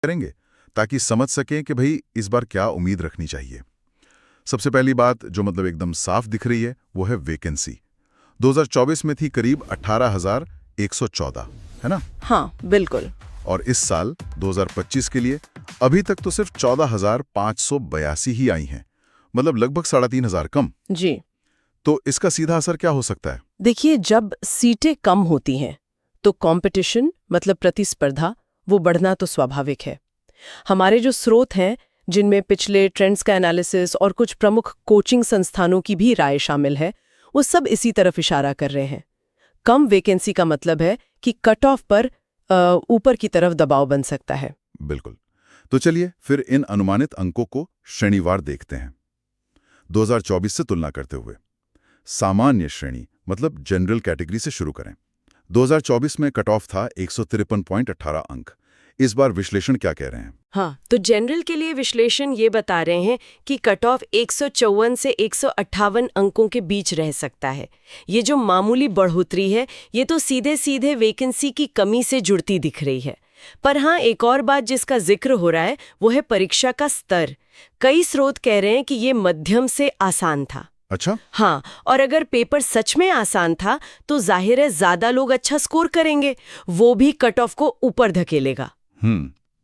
करेंगे ताकि समझ सकें कि भाई इस बार क्या उम्मीद रखनी चाहिए। सबसे पहली बात जो मतलब एकदम साफ दिख रही है वो है वैकेंसी। 2024 में थी करीब 18,114, है ना? हाँ बिल्कुल। और इस साल 2025 के लिए अभी तक तो सिर्फ 14,582 ही आई हैं, मतलब लगभग 3,500 कम। जी तो इसका सीधा असर क्या हो सकता है? देखिए, जब सीटें कम होती हैं तो कंपटीशन मतलब प्रतिस्पर्धा वो बढ़ना तो स्वाभाविक है। हमारे जो स्रोत हैं जिनमें पिछले ट्रेंड्स का एनालिसिस और कुछ प्रमुख कोचिंग संस्थानों की भी राय शामिल है, वो सब इसी तरफ इशारा कर रहे हैं। कम वैकेंसी का मतलब है कि कट ऑफ पर ऊपर की तरफ दबाव बन सकता है। बिल्कुल। तो चलिए फिर इन अनुमानित अंकों को श्रेणीवार देखते हैं। 2024 से तुलना करते हुए सामान्य श्रेणी मतलब जनरल कैटेगरी से शुरू करें। 2024 में कट ऑफ था 153.18 अंक। इस बार विश्लेषण क्या कह रहे हैं? हाँ, तो जनरल के लिए विश्लेषण ये बता रहे हैं कि कट ऑफ 154 से 158 अंकों के बीच रह सकता है। ये जो मामूली बढ़ोतरी है ये तो सीधे सीधे वैकेंसी की कमी से जुड़ती दिख रही है। पर हाँ, एक और बात जिसका जिक्र हो रहा है वो है परीक्षा का स्तर। कई स्रोत कह रहे हैं कि ये मध्यम से आसान था। अच्छा। हाँ, और अगर पेपर सच में आसान था तो जाहिर है ज्यादा लोग अच्छा स्कोर करेंगे, वो भी कट ऑफ को ऊपर धकेलेगा।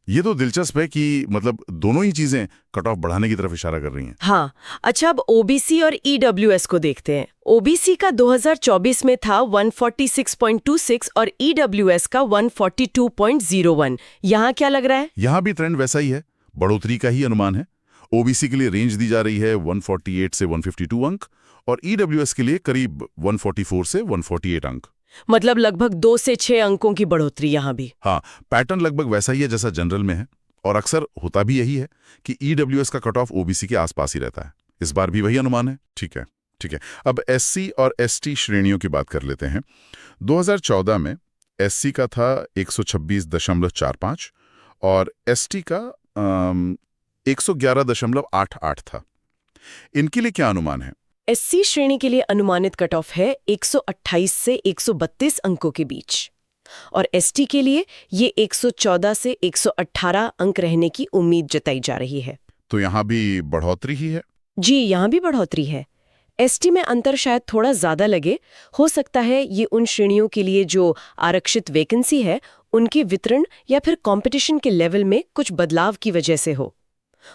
ये तो दिलचस्प है कि मतलब दोनों ही चीजें कट ऑफ बढ़ाने की तरफ इशारा कर रही हैं। हाँ, अच्छा अब ओबीसी और ईडब्ल्यूएस को देखते हैं। ओबीसी का 2024 में था 146.26 और ईडब्ल्यूएस का 142.01। यहाँ क्या लग रहा है? यहाँ भी ट्रेंड वैसा ही है, बढ़ोतरी का ही अनुमान है। ओबीसी के लिए रेंज दी जा रही है 148 से 152 अंक और ईडब्ल्यूएस के लिए करीब 144 से 148 अंक। मतलब लगभग 2 से 6 अंकों की बढ़ोतरी यहाँ भी। हाँ, पैटर्न लगभग वैसा ही है जैसा जनरल में है और अक्सर होता भी यही है कि ईडब्ल्यूएस का कट ऑफ ओबीसी के आसपास ही रहता है। इस बार भी वही अनुमान है। ठीक है, ठीक है। अब एससी और एसटी श्रेणियों की बात कर लेते हैं। 2014 में एससी का था 126.45 और एसटी का 111.88 था। इनके लिए क्या अनुमान है? एससी श्रेणी के लिए अनुमानित कट ऑफ है 128 से 132 अंकों के बीच और एसटी के लिए ये 114 से 118 अंक रहने की उम्मीद जताई जा रही है। तो यहाँ भी बढ़ोतरी ही है? जी, यहाँ भी बढ़ोतरी है। एसटी में अंतर शायद थोड़ा ज्यादा लगे। हो सकता है ये उन श्रेणियों के लिए जो आरक्षित वैकेंसी है उनके वितरण या फिर कंपटीशन के लेवल में कुछ बदलाव की वजह से हो।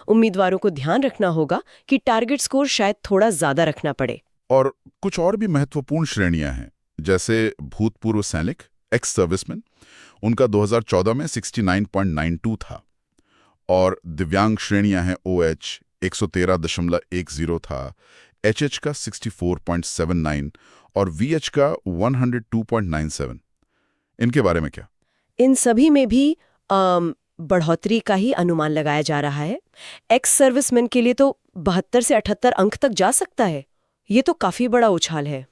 उम्मीदवारों को ध्यान रखना होगा कि टारगेट स्कोर शायद थोड़ा ज्यादा रखना पड़े। और कुछ और भी महत्वपूर्ण श्रेणियां हैं, जैसे भूतपूर्व सैनिक, एक्स सर्विसमैन, उनका 2014 में 69.92 था और दिव्यांग श्रेणियां हैं ओएच 113.10 था, एचएच का 64.79 और वीएच का 102.97। इनके बारे में क्या? इन सभी में भी बढ़ोतरी का ही अनुमान लगाया जा रहा है। एक्स सर्विसमैन के लिए तो 72 से 78 अंक तक जा सकता है। ये तो काफी बड़ा उछाल है।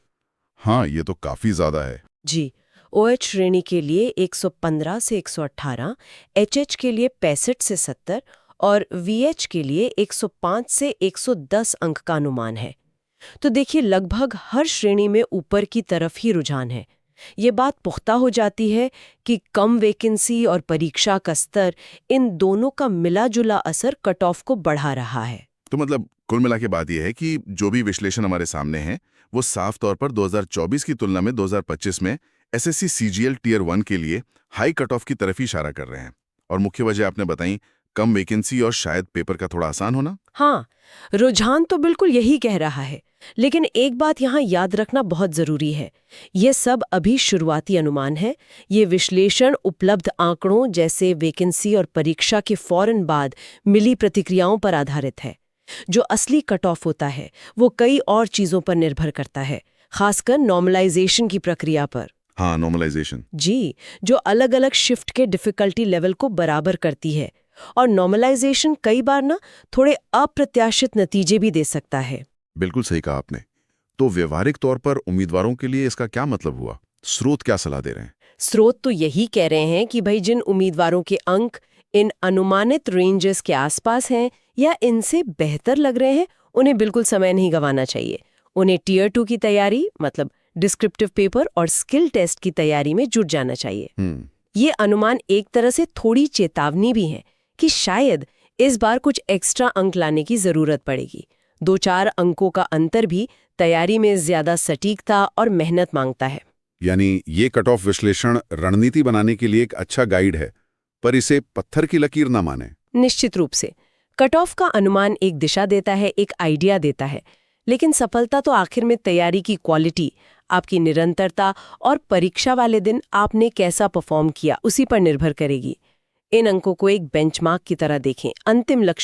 हाँ, ये तो काफी ज्यादा है। जी, ओएच श्रेणी के लिए 115 से 118, एचएच के लिए 65 से 70 और वीएच के लिए 105 से 110 अंक का अनुमान है। तो देखिए, लगभग हर श्रेणी में ऊपर की तरफ ही रुझान है। ये बात पुख्ता हो जाती है कि कम वैकेंसी और परीक्षा का स्तर, इन दोनों का मिला जुला असर कट ऑफ को बढ़ा रहा है। तो मतलब कुल मिला के बात यह है कि जो भी विश्लेषण हमारे सामने है वो साफ तौर पर 2024 की तुलना में 2025 में एसएससी सीजीएल टियर 1 के लिए हाई कट ऑफ की तरफ ही इशारा कर रहे हैं। और मुख्य वजह आपने बताई, कम वैकेंसी और शायद पेपर का थोड़ा आसान होना। हाँ, रुझान तो बिल्कुल यही कह रहा है। लेकिन एक बात यहाँ याद रखना बहुत जरूरी है, ये सब अभी शुरुआती अनुमान है। ये विश्लेषण उपलब्ध आंकड़ों जैसे वैकेंसी और परीक्षा के फौरन बाद मिली प्रतिक्रियाओं पर आधारित है। जो असली कट ऑफ होता है वो कई और चीजों पर निर्भर करता है, खासकर नॉर्मलाइजेशन की प्रक्रिया पर। हाँ, नॉर्मलाइजेशन। जी, जो अलग अलग शिफ्ट के डिफिकल्टी लेवल को बराबर करती है। और नॉर्मलाइजेशन कई बार ना थोड़े अप्रत्याशित नतीजे भी दे सकता है। बिल्कुल सही कहा आपने। तो व्यवहारिक तौर पर उम्मीदवारों के लिए इसका क्या मतलब हुआ? स्रोत क्या सलाह दे रहे हैं? स्रोत तो यही कह रहे हैं कि भाई जिन उम्मीदवारों के अंक इन अनुमानित रेंजेस के आसपास हैं या इनसे बेहतर लग रहे हैं, उन्हें बिल्कुल समय नहीं गंवाना चाहिए। उन्हें टियर 2 की तैयारी मतलब डिस्क्रिप्टिव पेपर और स्किल टेस्ट की तैयारी में जुट जाना चाहिए। ये अनुमान एक तरह से थोड़ी चेतावनी भी है कि शायद इस बार कुछ एक्स्ट्रा अंक लाने की जरूरत पड़ेगी। 2-4 अंकों का अंतर भी तैयारी में ज्यादा सटीकता और मेहनत मांगता है। यानी ये कट ऑफ विश्लेषण रणनीति बनाने के लिए एक अच्छा गाइड है, पर इसे पत्थर की लकीर ना माने। निश्चित रूप से कट ऑफ का अनुमान एक दिशा देता है, एक आइडिया देता है, लेकिन सफलता तो आखिर में तैयारी की क्वालिटी, आपकी निरंतरता और परीक्षा वाले दिन आपने कैसा परफॉर्म किया उसी पर निर्भर करेगी। इन अंकों को एक बेंचमार्क की तरह देखें, अंतिम लक्ष्य